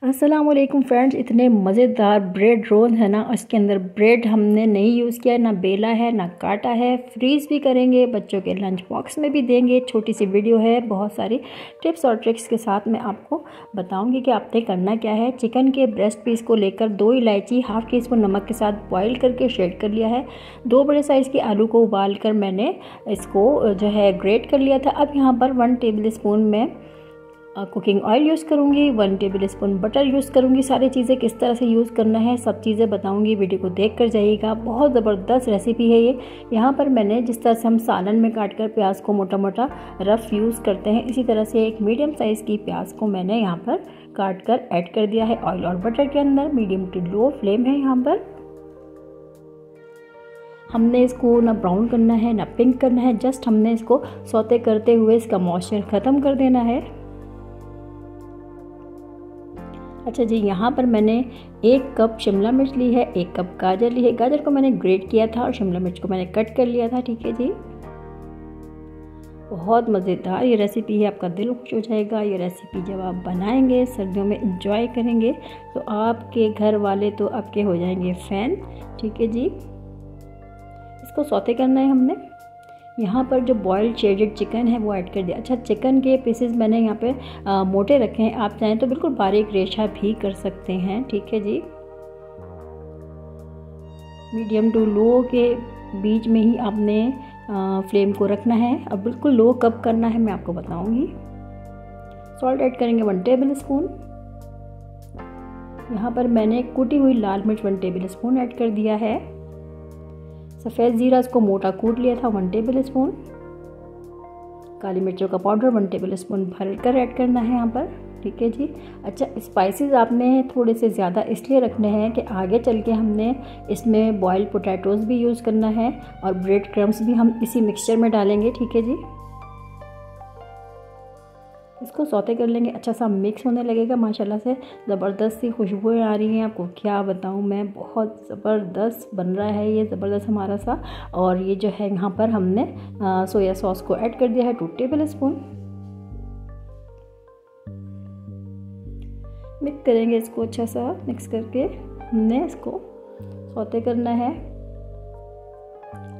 अस्सलामुअलैकुम फ्रेंड्स, इतने मज़ेदार ब्रेड रोल है ना। इसके अंदर ब्रेड हमने नहीं यूज़ किया, ना बेला है ना काटा है। फ्रीज़ भी करेंगे, बच्चों के लंच बॉक्स में भी देंगे। छोटी सी वीडियो है, बहुत सारी टिप्स और ट्रिक्स के साथ मैं आपको बताऊंगी कि आपने करना क्या है। चिकन के ब्रेस्ट पीस को लेकर 2 इलायची हाफ़ टी स्पून नमक के साथ बॉयल करके शेड कर लिया है। 2 बड़े साइज़ के आलू को उबाल कर मैंने इसको जो है ग्रेट कर लिया था। अब यहाँ पर 1 टेबल स्पून में कुकिंग ऑयल यूज़ करूँगी, 1 टेबल स्पून बटर यूज़ करूँगी। सारी चीज़ें किस तरह से यूज़ करना है सब चीज़ें बताऊँगी, वीडियो को देख कर जाइएगा। बहुत ज़बरदस्त रेसिपी है ये। यहाँ पर मैंने जिस तरह से हम सालन में काट कर प्याज को मोटा मोटा रफ़ यूज़ करते हैं, इसी तरह से एक मीडियम साइज़ की प्याज को मैंने यहाँ पर काट कर ऐड कर दिया है ऑयल और बटर के अंदर। मीडियम टू लो फ्लेम है। यहाँ पर हमने इसको ना ब्राउन करना है ना पिंक करना है, जस्ट हमने इसको सौते करते हुए इसका मॉइस्चर ख़त्म कर देना है। अच्छा जी, यहाँ पर मैंने 1 कप शिमला मिर्च ली है, 1 कप गाजर ली है। गाजर को मैंने ग्रेट किया था और शिमला मिर्च को मैंने कट कर लिया था। ठीक है जी, बहुत मज़ेदार ये रेसिपी है, आपका दिल खुश हो जाएगा। ये रेसिपी जब आप बनाएंगे, सर्दियों में इंजॉय करेंगे तो आपके घर वाले तो आपके हो जाएंगे फ़ैन। ठीक है जी, इसको सौते करना है हमने। यहाँ पर जो बॉइल्ड शेडेड चिकन है वो ऐड कर दिया। अच्छा, चिकन के पीसेस मैंने यहाँ पे मोटे रखे हैं, आप चाहें तो बिल्कुल बारीक रेशा भी कर सकते हैं। ठीक है जी, मीडियम टू लो के बीच में ही आपने फ्लेम को रखना है। अब बिल्कुल लो कब करना है मैं आपको बताऊंगी। सॉल्ट ऐड करेंगे 1 टेबल स्पून। यहाँ पर मैंने कुटी हुई लाल मिर्च 1 टेबल स्पून ऐड कर दिया है। सफ़ेद ज़ीरा इसको मोटा कूट लिया था 1 टेबल स्पून। काली मिर्चों का पाउडर 1 टेबल स्पून भर कर ऐड करना है यहाँ पर। ठीक है जी। अच्छा, स्पाइसेस आपने थोड़े से ज़्यादा इसलिए रखने हैं कि आगे चल के हमने इसमें बॉइल्ड पोटैटोज़ भी यूज़ करना है और ब्रेड क्रम्स भी हम इसी मिक्सचर में डालेंगे। ठीक है जी, इसको सौते कर लेंगे। अच्छा सा मिक्स होने लगेगा, माशाल्लाह से ज़बरदस्त सी खुशबुएँ आ रही हैं। आपको क्या बताऊँ मैं, बहुत ज़बरदस्त बन रहा है ये, ज़बरदस्त हमारा सा। और ये जो है यहाँ पर हमने सोया सॉस को ऐड कर दिया है 2 टेबल स्पून। मिक्स करेंगे इसको, अच्छा सा मिक्स करके हमने इसको सौते करना है।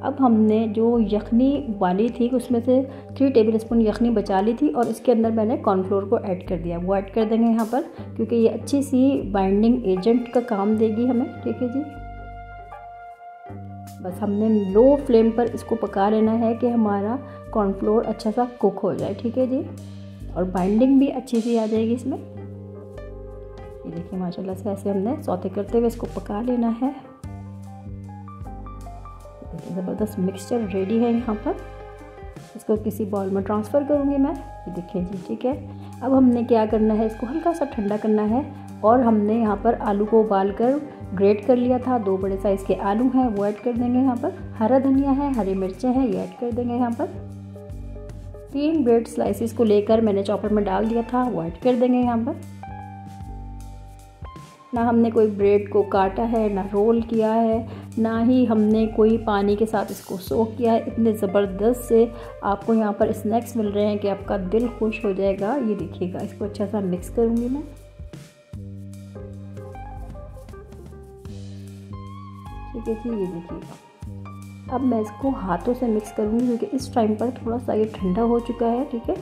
अब हमने जो यखनी उबाली थी उसमें से 3 टेबल स्पून यखनी बचा ली थी और इसके अंदर मैंने कॉर्नफ्लोर को ऐड कर दिया। वो ऐड कर देंगे यहाँ पर, क्योंकि ये अच्छी सी बाइंडिंग एजेंट का काम देगी हमें। ठीक है जी, बस हमने लो फ्लेम पर इसको पका लेना है कि हमारा कॉर्नफ्लोर अच्छा सा कुक हो जाए। ठीक है जी, और बाइंडिंग भी अच्छी सी आ जाएगी इसमें। ये देखिए माशाल्लाह से ऐसे हमने सौते करते हुए इसको पका लेना है। ज़बरदस्त मिक्सचर रेडी है यहाँ पर। इसको किसी बाउल में ट्रांसफ़र करूँगी मैं। ये देखिए जी, ठीक है। अब हमने क्या करना है, इसको हल्का सा ठंडा करना है और हमने यहाँ पर आलू को उबाल कर ग्रेट कर लिया था। 2 बड़े साइज़ के आलू हैं, वो ऐड कर देंगे यहाँ पर। हरा धनिया है, हरी मिर्चें हैं, ये ऐड कर देंगे यहाँ पर। 3 ब्रेड स्लाइसिस को लेकर मैंने चॉपर में डाल दिया था, वो ऐड कर देंगे यहाँ पर। ना हमने कोई ब्रेड को काटा है, ना रोल किया है, ना ही हमने कोई पानी के साथ इसको सोक किया है। इतने ज़बरदस्त से आपको यहाँ पर स्नैक्स मिल रहे हैं कि आपका दिल खुश हो जाएगा। ये देखिएगा, इसको अच्छा सा मिक्स करूँगी मैं। ठीक है जी, ये देखिएगा। अब मैं इसको हाथों से मिक्स करूँगी क्योंकि इस टाइम पर थोड़ा सा ये ठंडा हो चुका है। ठीक है,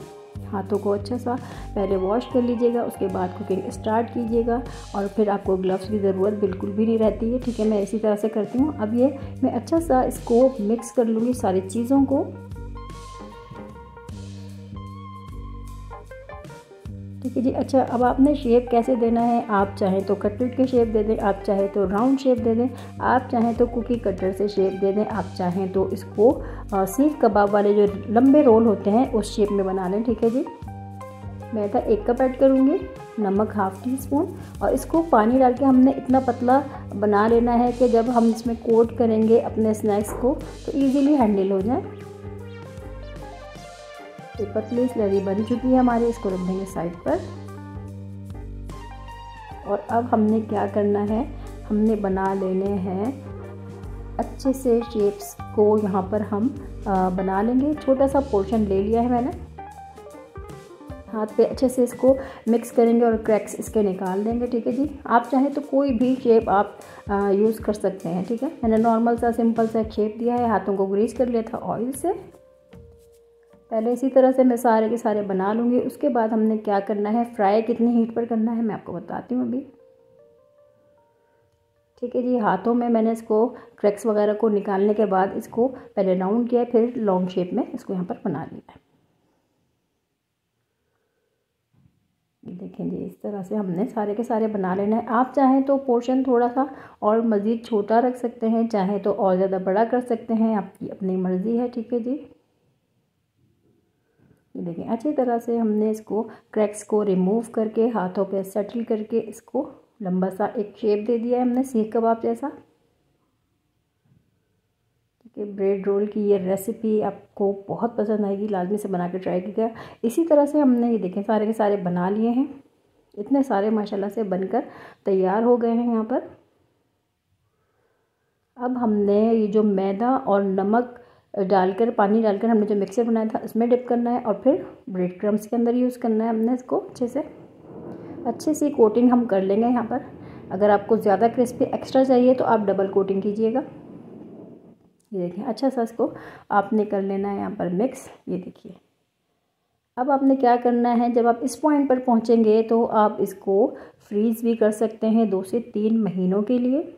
हाथों को अच्छा सा पहले वॉश कर लीजिएगा, उसके बाद कुकिंग स्टार्ट कीजिएगा और फिर आपको ग्लव्स की ज़रूरत बिल्कुल भी नहीं रहती है। ठीक है, मैं इसी तरह से करती हूँ। अब ये मैं अच्छा सा इसको मिक्स कर लूँगी सारी चीज़ों को। ठीक है जी। अच्छा, अब आपने शेप कैसे देना है, आप चाहें तो कटलेट के शेप दे दें, आप चाहें तो राउंड शेप दे दें, आप चाहें तो कुकी कटर से शेप दे दें, आप चाहें तो इसको सीख कबाब वाले जो लंबे रोल होते हैं उस शेप में बना लें। ठीक है जी, मैं था 1 कप ऐड करूँगी, नमक हाफ़ टी स्पून और इसको पानी डाल के हमने इतना पतला बना लेना है कि जब हम इसमें कोट करेंगे अपने स्नैक्स को तो ईज़िली हैंडल हो जाए। तो पतली स्लरी बन चुकी है हमारी, इसको रख देंगे साइड पर। और अब हमने क्या करना है, हमने बना लेने हैं अच्छे से शेप्स को। यहाँ पर हम बना लेंगे। छोटा सा पोर्शन ले लिया है मैंने। हाथ पे अच्छे से इसको मिक्स करेंगे और क्रैक्स इसके निकाल देंगे। ठीक है जी, आप चाहें तो कोई भी शेप आप यूज़ कर सकते हैं। ठीक है, मैंने नॉर्मल सा सिंपल सा शेप दिया है, हाथों को ग्रीस कर लिया था ऑयल से। पहले इसी तरह से मैं सारे के सारे बना लूँगी। उसके बाद हमने क्या करना है, फ्राई कितनी हीट पर करना है मैं आपको बताती हूँ अभी। ठीक है जी, हाथों में मैंने इसको क्रैक्स वगैरह को निकालने के बाद इसको पहले राउंड किया, फिर लॉन्ग शेप में इसको यहाँ पर बना लिया है। देखें जी, इस तरह से हमने सारे के सारे बना लेना है। आप चाहें तो पोर्शन थोड़ा सा और मज़ीद छोटा रख सकते हैं, चाहे तो और ज़्यादा बड़ा कर सकते हैं, आपकी अपनी मर्ज़ी है। ठीक है जी, ये देखें अच्छी तरह से हमने इसको क्रैक्स को रिमूव करके हाथों पे सेटल करके इसको लंबा सा एक शेप दे दिया है हमने, सीख कबाब जैसा। ठीक है, ब्रेड रोल की ये रेसिपी आपको बहुत पसंद आएगी, लाजमी से बना के ट्राई कीजिएगा। इसी तरह से हमने ये देखें सारे के सारे बना लिए हैं। इतने सारे माशाल्लाह से बनकर तैयार हो गए हैं यहाँ पर। अब हमने ये जो मैदा और नमक डालकर, पानी डालकर हमने जो मिक्सर बनाया था उसमें डिप करना है और फिर ब्रेड क्रम्स के अंदर यूज़ करना है हमने इसको। अच्छे से कोटिंग हम कर लेंगे यहाँ पर। अगर आपको ज़्यादा क्रिस्पी एक्स्ट्रा चाहिए तो आप डबल कोटिंग कीजिएगा। ये देखिए अच्छा सा इसको आपने कर लेना है यहाँ पर मिक्स। ये देखिए, अब आपने क्या करना है, जब आप इस पॉइंट पर पहुँचेंगे तो आप इसको फ्रीज़ भी कर सकते हैं 2 से 3 महीनों के लिए।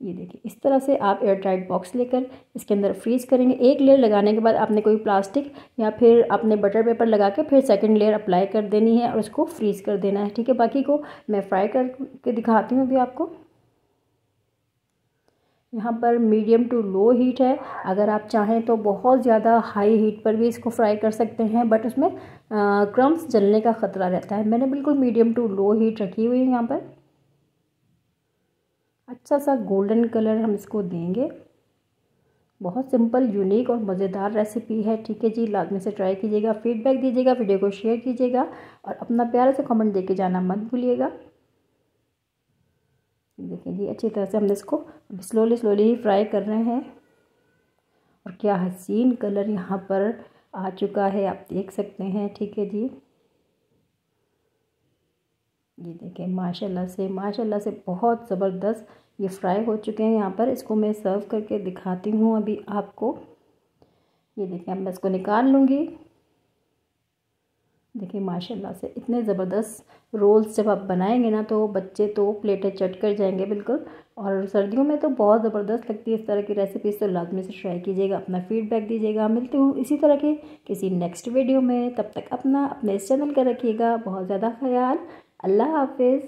ये देखिए इस तरह से आप एयर टाइट बॉक्स लेकर इसके अंदर फ्रीज़ करेंगे। एक लेयर लगाने के बाद आपने कोई प्लास्टिक या फिर आपने बटर पेपर लगा के फिर सेकंड लेयर अप्लाई कर देनी है और उसको फ्रीज़ कर देना है। ठीक है, बाकी को मैं फ्राई करके दिखाती हूँ अभी आपको। यहाँ पर मीडियम टू लो हीट है। अगर आप चाहें तो बहुत ज़्यादा हाई हीट पर भी इसको फ्राई कर सकते हैं, बट उसमें क्रम्स जलने का ख़तरा रहता है। मैंने बिल्कुल मीडियम टू लो हीट रखी हुई है यहाँ पर। अच्छा सा गोल्डन कलर हम इसको देंगे। बहुत सिंपल, यूनिक और मज़ेदार रेसिपी है। ठीक है जी, लाजमी से ट्राई कीजिएगा, फीडबैक दीजिएगा, वीडियो को शेयर कीजिएगा और अपना प्यारे से कमेंट देके जाना मत भूलिएगा। देखिए जी अच्छी तरह से हमने इसको स्लोली ही फ्राई कर रहे हैं और क्या हसीन कलर यहाँ पर आ चुका है, आप देख सकते हैं। ठीक है जी, ये देखें माशाल्लाह से बहुत ज़बरदस्त ये फ्राई हो चुके हैं। यहाँ पर इसको मैं सर्व करके दिखाती हूँ अभी आपको। ये देखें, अब मैं इसको निकाल लूँगी। देखिए माशाल्लाह से इतने ज़बरदस्त रोल्स जब आप बनाएंगे ना तो बच्चे तो प्लेटें चट कर जाएंगे बिल्कुल। और सर्दियों में तो बहुत ज़बरदस्त लगती है इस तरह की रेसिपीज़, तो लाजमी से ट्राई कीजिएगा, अपना फीडबैक दीजिएगा। मिलती हूँ इसी तरह के किसी नेक्स्ट वीडियो में, तब तक अपने इस चैनल का रखिएगा बहुत ज़्यादा ख्याल। अल्लाह हाफिज़।